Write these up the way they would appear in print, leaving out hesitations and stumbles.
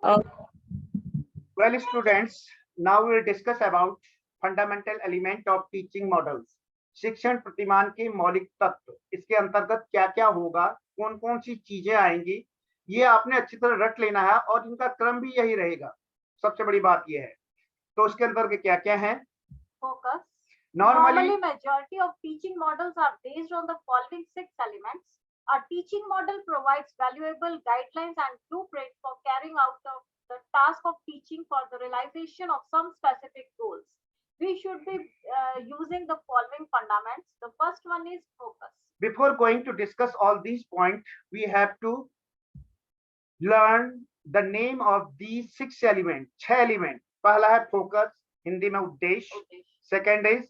Uh, Well, students, now we will discuss about fundamental element of teaching models. शिक्षण प्रतिमान के मौलिक तत्व, इसके अंतर्गत क्या क्या होगा, कौन कौन सी चीजें आएंगी, ये आपने अच्छी तरह रट लेना है और इनका क्रम भी यही रहेगा। सबसे बड़ी बात यह है। तो उसके अंतर्गत क्या क्या है? Focus. Normally, majority of teaching models are based on the following 6 elements. A teaching model provides valuable guidelines and blueprint for carrying out the task of teaching for the realization of some specific goals. We should be using the following fundamentals. The first one is focus. Before going to discuss all these points, we have to learn the name of these 6 elements. 6 elements. पहला है focus, Hindi में उद्देश्य. Second is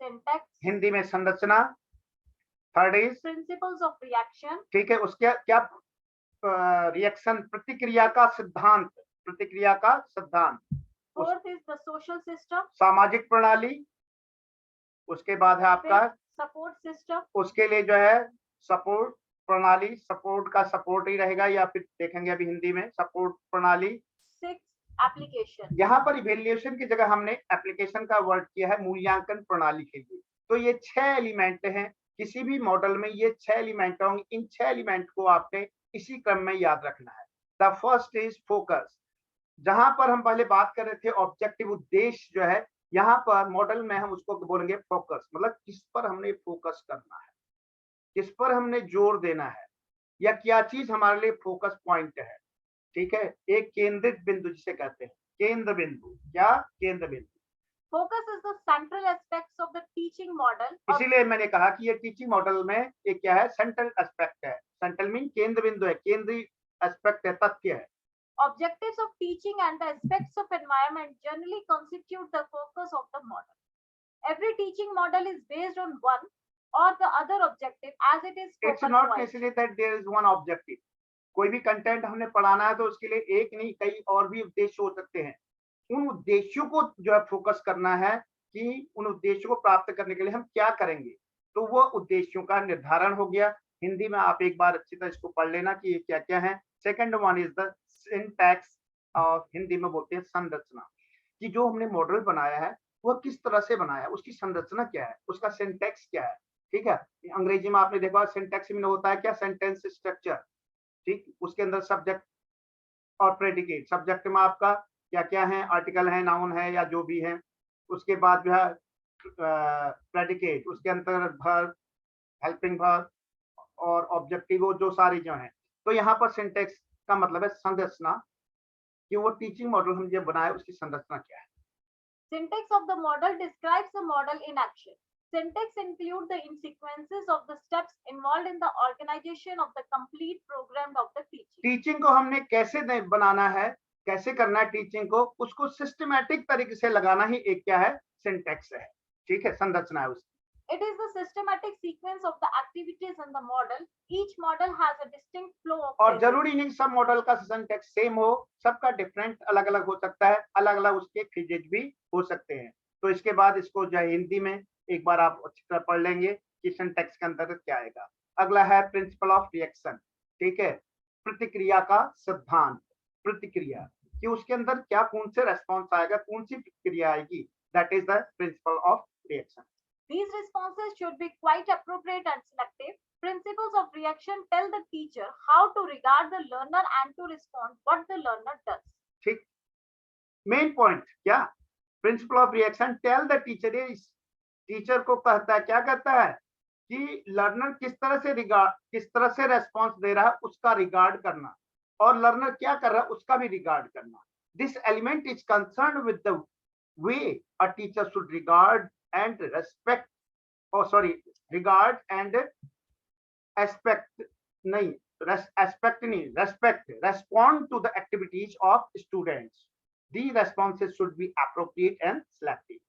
syntax, Hindi में संरचना. Third is principles of reaction. ठीक है, उसके क्या रिएक्शन, प्रतिक्रिया का सिद्धांत. प्रतिक्रिया का सिद्धांत. Fourth is the social system. सामाजिक प्रणाली. उसके बाद है आपका सपोर्ट सिस्टम. उसके लिए जो है सपोर्ट प्रणाली. सपोर्ट का सपोर्ट ही रहेगा या फिर देखेंगे अभी हिंदी में सपोर्ट प्रणाली. 6 एप्लीकेशन. यहाँ पर इवेल्युएशन की जगह हमने एप्लीकेशन का वर्ड किया है मूल्यांकन प्रणाली के लिए. तो ये 6 एलिमेंट हैं. किसी भी मॉडल में ये 6 एलिमेंट होंगे. इन 6 एलिमेंट को आपने इसी क्रम में याद रखना है. The first is focus. जहां पर हम पहले बात कर रहे थे ऑब्जेक्टिव, उद्देश्य जो है, यहाँ पर मॉडल में हम उसको बोलेंगे फोकस. मतलब किस पर हमने फोकस करना है, किस पर हमने जोर देना है, या क्या चीज हमारे लिए फोकस पॉइंट है. ठीक है, एक केंद्रित बिंदु जिसे कहते हैं. केंद्र बिंदु. क्या केंद्र बिंदु? Focus is the central aspects of the teaching model. इसीलिए मैंने कहा कि ये टीचिंग मॉडल में एक क्या है, सेंट्रल एस्पेक्ट है. सेंट्रल मीन केंद्र बिंदु है, केंद्रीय एस्पेक्ट है, तथ्य है. Objectives of teaching and the aspects of environment generally constitute the focus of the model. Every teaching model is based on one or the other objective as it is spoken. It's not necessary that there is one objective. कोई भी content हमने पढ़ाना है तो उसके लिए एक नहीं कई और भी उद्देश्य हो सकते हैं. उन उद्देश्यों को जो है फोकस करना है कि उन उद्देश्यों को प्राप्त करने के लिए हम क्या करेंगे. तो वो उद्देश्यों का निर्धारण हो गया. हिंदी में आप एक बार अच्छी तरह इसको पढ़ लेना कि ये क्या क्या है. Second one is the syntax, और हिंदी में बोलते हैं संरचना, कि जो हमने मॉडल बनाया है वह किस तरह से बनाया है, उसकी संरचना क्या है, उसका सिंटैक्स क्या है. ठीक है, अंग्रेजी में आपने देखा सिंटैक्स में होता है क्या, सेंटेंस स्ट्रक्चर. ठीक, उसके अंदर सब्जेक्ट और प्रेडिकेट. सब्जेक्ट में आपका क्या क्या है, आर्टिकल है, नाउन है या जो भी है. उसके बाद जो है प्रेडिकेट, उसके अंदर वर्ब, हेल्पिंग वर्ब और ऑब्जेक्टिव, जो सारी जो है. तो यहाँ पर सिंटैक्स का मतलब है संरचना, कि वो टीचिंग मॉडल हम जो बनाए उसकी संरचना क्या है. Syntax of the model describes the model in action. Syntax include the sequences of the steps involved in the organization of the complete program of the teaching. Teaching को हमने कैसे बनाना है, कैसे करना है टीचिंग को, उसको सिस्टमैटिक तरीके से लगाना ही एक क्या है, सिंटैक्स है. ठीक है, संरचना है उसकी. It is the systematic sequence of the activities in the model. Each model has a distinct flow of. और जरूरी नहीं सब मॉडल का सिंटैक्स सेम हो, सबका डिफरेंट अलग अलग हो सकता है, अलग अलग उसके फेजेज भी हो सकते हैं. तो इसके बाद इसको जो है हिंदी में एक बार आप अच्छी तरह पढ़ लेंगे कि सिंटैक्स के अंतर्गत क्या आएगा. अगला है प्रिंसिपल ऑफ रिएक्शन. ठीक है, प्रतिक्रिया का सिद्धांत. प्रतिक्रिया कि उसके अंदर क्या, कौन से रेस्पॉन्स आएगा, कौन सी प्रतिक्रिया आएगी. That is the principal of reaction. These responses should be quite appropriate and selective. Principles of reaction tell the teacher how to regard the learner and to respond what the learner does. ठीक, main point क्या, principle of reaction tell the teacher. Teacher को कहता है, क्या कहता है कि learner किस तरह से रेस्पॉन्स दे रहा है उसका रिगार्ड करना, और लर्नर क्या कर रहा है उसका भी रिगार्ड करना. This element is concern with the way a teacher should regard and respect, regard and respond to the activities of students. These responses should be appropriate and selective.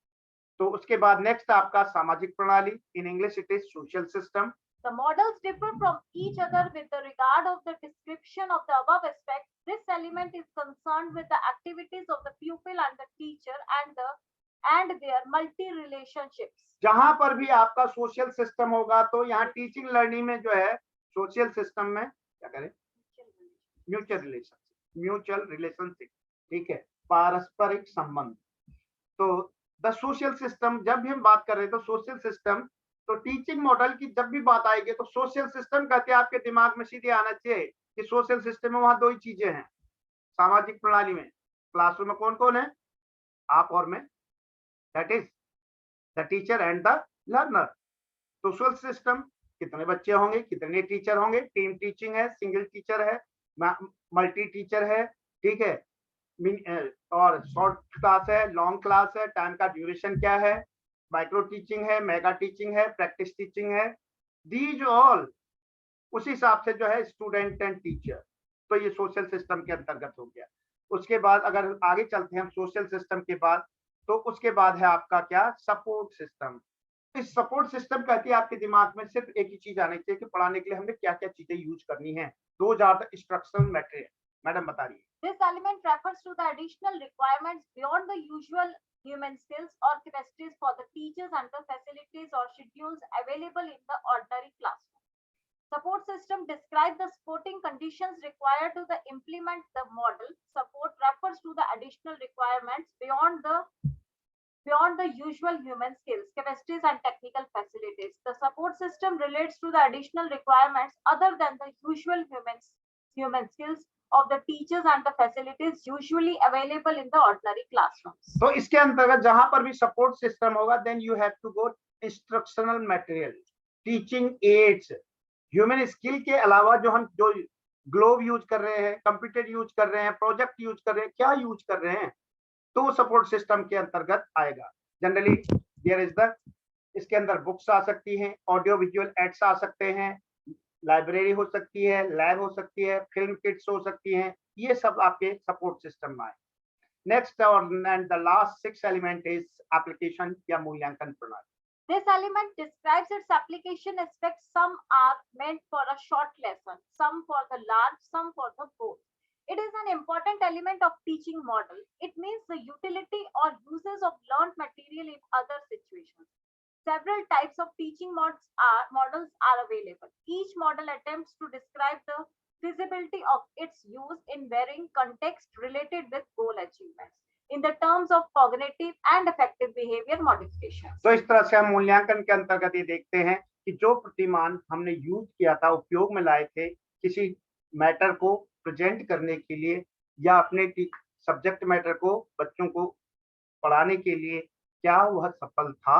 तो उसके बाद नेक्स्ट आपका सामाजिक प्रणाली. In English it is social system. The models differ from each other with the regard of the description of the above aspects. This element is concerned with the activities of the pupil and the teacher and their multi relationships. जहां पर भी आपका social system होगा तो यहाँ teaching learning में जो है सोशल सिस्टम में क्या करें, म्यूचुअल रिलेशन. म्यूचुअल रिलेशनशिप, ठीक है, पारस्परिक संबंध। तो द सोशल सिस्टम, जब भी हम बात कर रहे हैं तो सोशल सिस्टम, तो टीचिंग मॉडल की जब भी बात आएगी तो सोशल सिस्टम कहते हैं, आपके दिमाग में सीधे आना चाहिए कि सोशल सिस्टम में वहां दो ही चीजें हैं सामाजिक प्रणाली में। क्लासरूम में कौन कौन है? आप और मैं, that is the teacher and the learner. Social system, कितने बच्चे होंगे, कितने टीचर होंगे, टीम टीचिंग है, सिंगल टीचर है, मल्टी टीचर है, ठीक है, और शॉर्ट क्लास है, लॉन्ग क्लास है, टाइम का ड्यूरेशन क्या है, माइक्रो टीचिंग है, मेगा टीचिंग है, प्रैक्टिस टीचिंग है, दीज ऑल उस हिसाब से जो है स्टूडेंट एंड टीचर। तो ये सोशल सिस्टम के अंतर्गत हो गया। उसके बाद अगर आगे चलते हैं हम सोशल सिस्टम के बाद, तो उसके बाद है आपका क्या? Support system. इस सपोर्ट सिस्टम कहती है आपके दिमाग में सिर्फ एक ही चीज आनी चाहिए कि पढ़ाने के लिए हमें क्या क्या चीजें यूज करनी है। Those are the instructional material. Madam बता रही है। This element refers to the additional requirements beyond the usual human skills or capacities for the teachers and the facilities or schedules available in the ordinary classroom. Support system describe the supporting conditions required to the implement the model. Support refers to the additional requirements beyond the usual human skills, capacities, and technical facilities. The support system relates to the additional requirements other than the usual human skills of the teachers and the facilities usually available in the ordinary classrooms. तो इसके अंतर्गत जहां पर भी support system होगा, then you have to go instructional material, teaching aids, human skill के अलावा जो ग्लोब यूज कर रहे हैं, कंप्यूटर यूज कर रहे हैं, प्रोजेक्ट यूज कर रहे हैं, क्या यूज कर रहे हैं, तो सपोर्ट सिस्टम के अंतर्गत आएगा। जनरली देयर इज द, इसके अंदर बुक्स आ सकती हैं, ऑडियो विजुअल एड्स आ सकते हैं, लाइब्रेरी हो सकती है, लैब हो सकती है, फिल्म किट्स हो सकती हैं, ये सब आपके सपोर्ट सिस्टम में आए। Next and the last six element is application या मूल्यांकन प्रणाली। This element describes its application aspects. Some are meant for a short lesson, some for the large, some for the both. It is an important element of teaching model. It means the utility or uses of learned material in other situations. Several types of teaching models are available. Each model attempts to describe the feasibility of its use in varying contexts related with goal achievements in the terms of cognitive and affective behavior modification. तो इस तरह से हम मूल्यांकन के अंतर्गत ये देखते हैं कि जो प्रतिमान हमने यूज किया था, उपयोग में लाए थे किसी मैटर को प्रेजेंट करने के लिए या अपने सब्जेक्ट मैटर को बच्चों को पढ़ाने के लिए, क्या वह सफल था?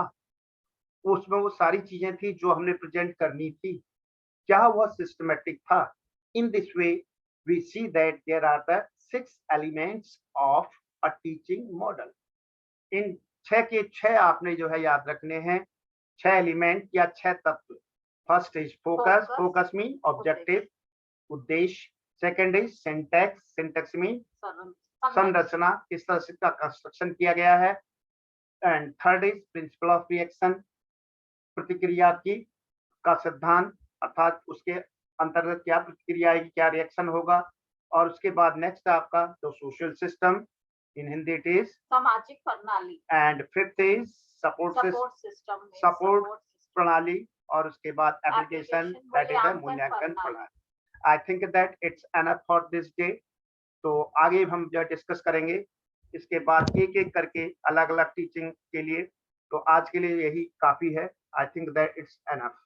उसमें वो सारी चीजें थी जो हमने प्रेजेंट करनी थी, क्या वह सिस्टमैटिक था? In this way we see that there are the 6 elements of a teaching model. इन 6 के 6 आपने जो है याद रखने हैं, 6 एलिमेंट या 6 तत्व। First is focus, focus mean objective, उद्देश्य। Second is syntax, syntax mean संरचना, किस तरह से इसका कंस्ट्रक्शन किया गया है। And third is principle of reaction, प्रतिक्रिया की का सिद्धांत, अर्थात उसके अंतर्गत क्या प्रतिक्रिया आएगी, क्या रिएक्शन होगा। और उसके बाद नेक्स्ट आपका जो social system, in Hindi it is सामाजिक प्रणाली। And fifth is support system, support प्रणाली। और उसके बाद एप्लीकेशन, दैट इज द मूल्यांकन प्रणाली। I think that it's enough for this day. तो आगे हम जो डिस्कस करेंगे इसके बाद एक एक करके अलग अलग टीचिंग के लिए। तो आज के लिए यही काफी है। I think that it's enough.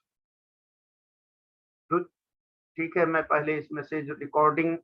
ठीक है, मैं पहले इसमें से जो रिकॉर्डिंग